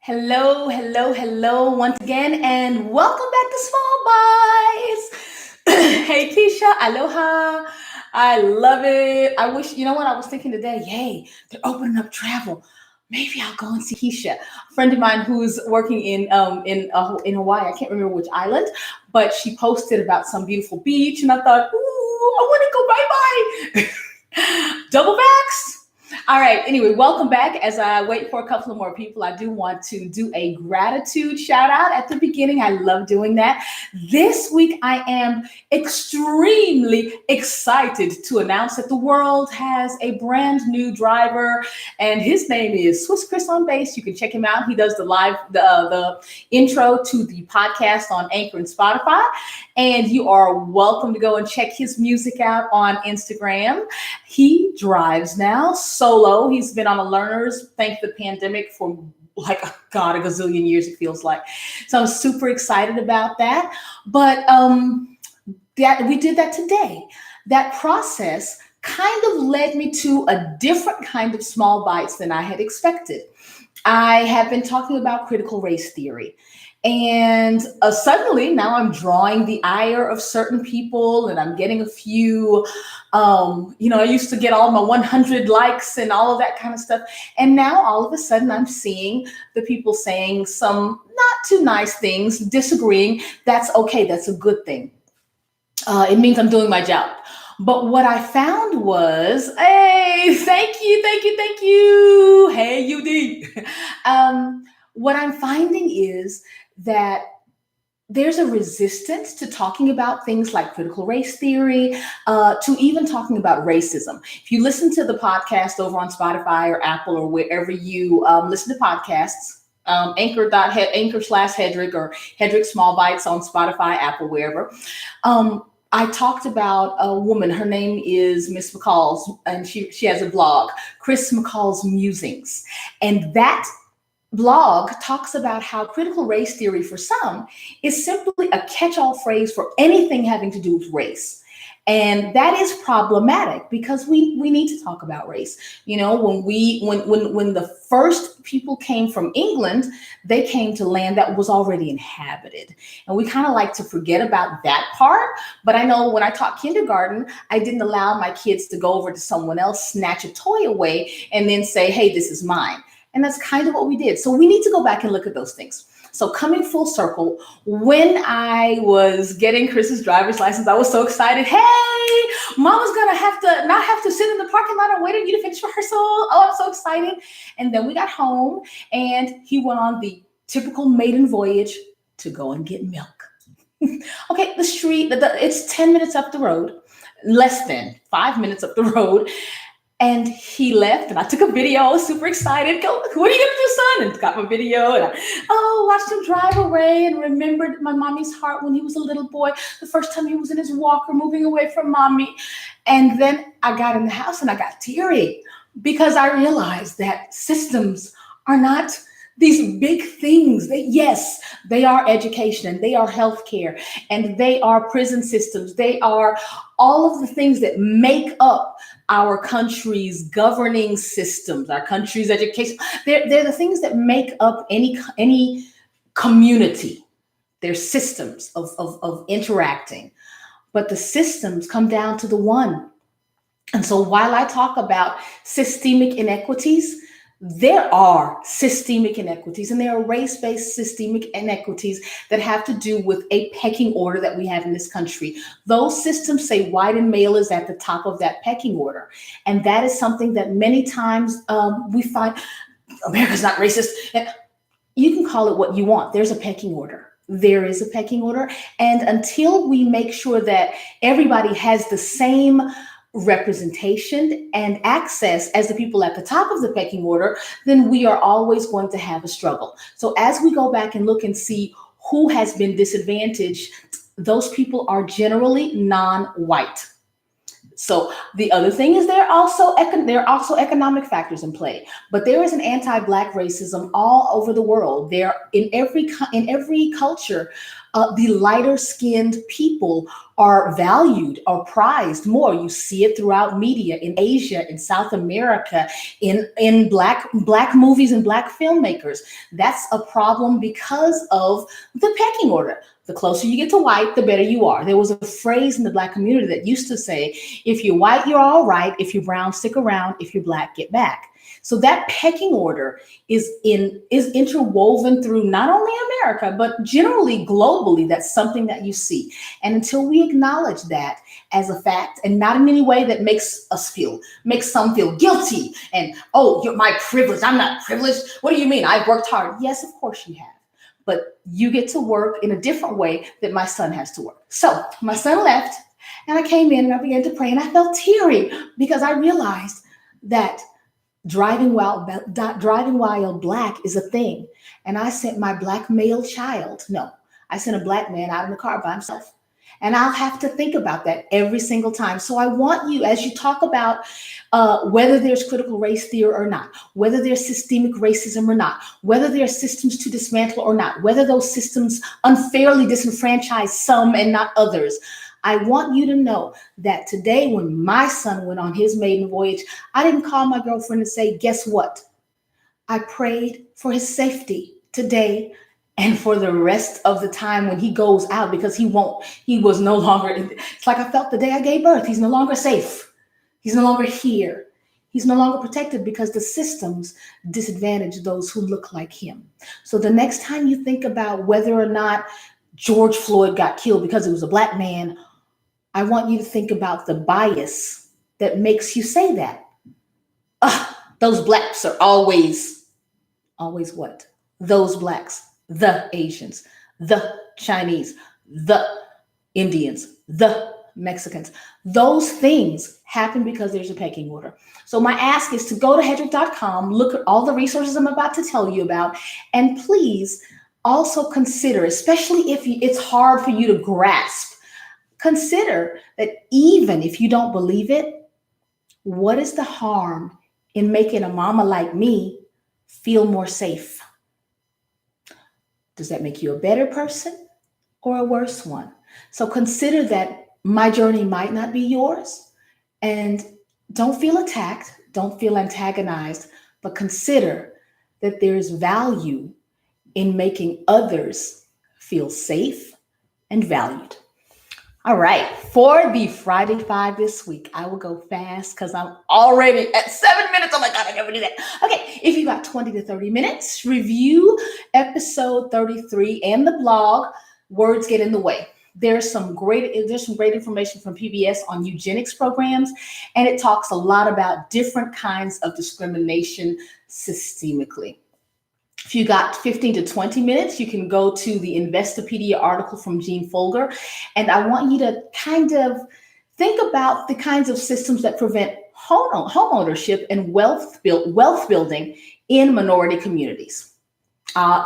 Hello, hello, hello once again, and welcome back to Small Bites. Hey, Keisha, aloha. I love it. I wish, you know what I was thinking today? Yay, they're opening up travel. Maybe I'll go and see Keisha, a friend of mine who's working in Hawaii. I can't remember which island, but she posted about some beautiful beach, and I thought, ooh, I want to go. Bye bye. Double backs. All right. Anyway, welcome back. As I wait for a couple of more people, I do want to do a gratitude shout out at the beginning. I love doing that. This week, I am extremely excited to announce that the world has a brand new driver, and his name is Swiss Chris on Bass. You can check him out. He does the intro to the podcast on Anchor and Spotify, and you are welcome to go and check his music out on Instagram. He drives now solo. He's been on a learner's, thanks to the pandemic, for like, God, a gazillion years, it feels like. So I'm super excited about that. But that we did that today. That process kind of led me to a different kind of small bites than I had expected. I have been talking about critical race theory. And suddenly now I'm drawing the ire of certain people, and I'm getting a few, I used to get all my 100 likes and all of that kind of stuff. And now all of a sudden I'm seeing the people saying some not too nice things, disagreeing. That's okay. That's a good thing. It means I'm doing my job. But what I found was, hey, thank you. Hey, UD. What I'm finding is that there's a resistance to talking about things like critical race theory, to even talking about racism. If you listen to the podcast over on Spotify or Apple or wherever you listen to podcasts, Anchor/Hedrick or Hedrick Small Bites on Spotify, Apple, wherever. I talked about a woman. Her name is Miss McCall's, and she has a blog, Chris McCall's Musings. And that blog talks about how critical race theory for some is simply a catch-all phrase for anything having to do with race. And that is problematic because we need to talk about race. You know, when the first people came from England, they came to land that was already inhabited. And we kind of like to forget about that part. But I know when I taught kindergarten, I didn't allow my kids to go over to someone else, snatch a toy away, and then say, hey, this is mine. And that's kind of what we did. So we need to go back and look at those things. So coming full circle, when I was getting Chris's driver's license, I was so excited. Hey, Mama's gonna not have to sit in the parking lot and wait on you to finish rehearsal. Oh, I'm so excited. And then we got home and he went on the typical maiden voyage to go and get milk. Okay, the street, it's 10 minutes up the road, less than 5 minutes up the road. And he left, and I took a video. I was super excited. Go, what are you gonna do, son? And got my video, and I watched him drive away and remembered my mommy's heart when he was a little boy, the first time he was in his walker moving away from mommy. And then I got in the house and I got teary because I realized that systems are not these big things. Yes, they are education, and they are healthcare, and they are prison systems. They are all of the things that make up our country's governing systems, our country's education. They're the things that make up any community. They're systems of interacting. But the systems come down to the one. And so while I talk about systemic inequities, there are systemic inequities, and there are race-based systemic inequities that have to do with a pecking order that we have in this country. Those systems say white and male is at the top of that pecking order. And that is something that many times we find America's not racist. You can call it what you want. There's a pecking order. There is a pecking order. And until we make sure that everybody has the same representation and access as the people at the top of the pecking order, then we are always going to have a struggle. So as we go back and look and see who has been disadvantaged, those people are generally non-white. So the other thing is there are also economic factors in play, but there is an anti-Black racism all over the world. There in every culture. The lighter skinned people are valued or prized more. You see it throughout media in Asia, in South America, in black movies and black filmmakers. That's a problem because of the pecking order. The closer you get to white, the better you are. There was a phrase in the black community that used to say, if you're white, you're all right. If you're brown, stick around. If you're black, get back. So that pecking order is interwoven through not only America, but generally globally. That's something that you see. And until we acknowledge that as a fact, and not in any way that makes some feel guilty and, oh, you're my privilege. I'm not privileged. What do you mean? I've worked hard. Yes, of course you have. But you get to work in a different way that my son has to work. So my son left and I came in and I began to pray and I felt teary because I realized that driving while black is a thing. And I sent my black male child, no, I sent a black man out in the car by himself. And I'll have to think about that every single time. So I want you, as you talk about whether there's critical race theory or not, whether there's systemic racism or not, whether there are systems to dismantle or not, whether those systems unfairly disenfranchise some and not others, I want you to know that today, when my son went on his maiden voyage, I didn't call my girlfriend and say, guess what? I prayed for his safety today and for the rest of the time when he goes out, because he was no longer, it's like I felt the day I gave birth. He's no longer safe. He's no longer here. He's no longer protected because the systems disadvantage those who look like him. So the next time you think about whether or not George Floyd got killed because it was a black man, I want you to think about the bias that makes you say that. Those blacks are always what? Those blacks, the Asians, the Chinese, the Indians, the Mexicans. Those things happen because there's a pecking order. So my ask is to go to hedrick.com, look at all the resources I'm about to tell you about, and please also consider, especially if it's hard for you to grasp, consider that even if you don't believe it, what is the harm in making a mama like me feel more safe? Does that make you a better person or a worse one? So consider that my journey might not be yours, and don't feel attacked, don't feel antagonized, but consider that there's value in making others feel safe and valued. All right, for the Friday Five this week, I will go fast because I'm already at 7 minutes. Oh my God, I never do that. Okay, if you got 20 to 30 minutes, review episode 33 and the blog, Words Get in the Way. There's some great information from PBS on eugenics programs, and it talks a lot about different kinds of discrimination systemically. If you got 15 to 20 minutes, you can go to the Investopedia article from Gene Folger. And I want you to kind of think about the kinds of systems that prevent home ownership and wealth building in minority communities.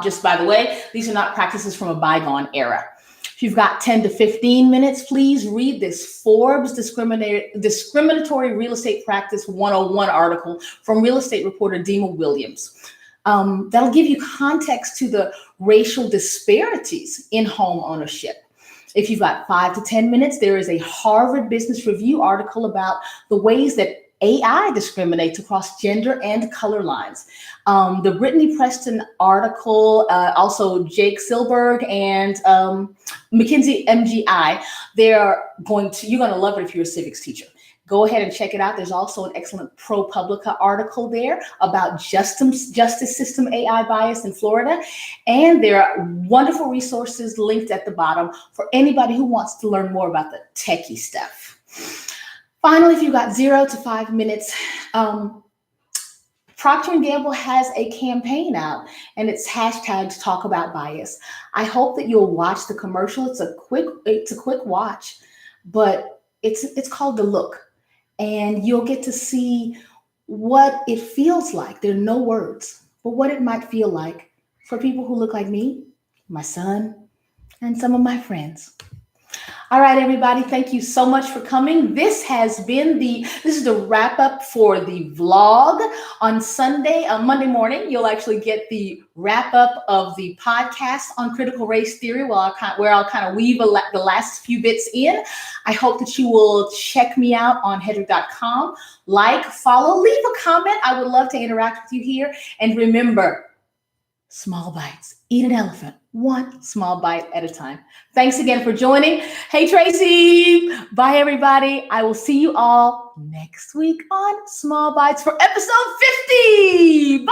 Just by the way, these are not practices from a bygone era. If you've got 10 to 15 minutes, please read this Forbes Discriminatory Real Estate Practice 101 article from real estate reporter Dima Williams. That'll give you context to the racial disparities in home ownership. If you've got 5 to 10 minutes, there is a Harvard Business Review article about the ways that AI discriminates across gender and color lines. The Brittany Preston article, also Jake Silberg and McKinsey MGI, you're going to love it if you're a civics teacher. Go ahead and check it out. There's also an excellent ProPublica article there about justice system AI bias in Florida. And there are wonderful resources linked at the bottom for anybody who wants to learn more about the techie stuff. Finally, if you've got 0 to 5 minutes, Procter & Gamble has a campaign out, and it's hashtag Talk About Bias. I hope that you'll watch the commercial. It's a quick watch, but it's called The Look. And you'll get to see what it feels like. There are no words, but what it might feel like for people who look like me, my son, and some of my friends. All right, everybody. Thank you so much for coming. This is the wrap up for the vlog on Sunday. Monday morning, you'll actually get the wrap up of the podcast on critical race theory, where I'll kind of weave the last few bits in. I hope that you will check me out on hedrick.com. Like, follow, leave a comment. I would love to interact with you here. And remember, small bites. Eat an elephant, one small bite at a time. Thanks again for joining. Hey, Tracy. Bye, everybody. I will see you all next week on Small Bites for episode 50.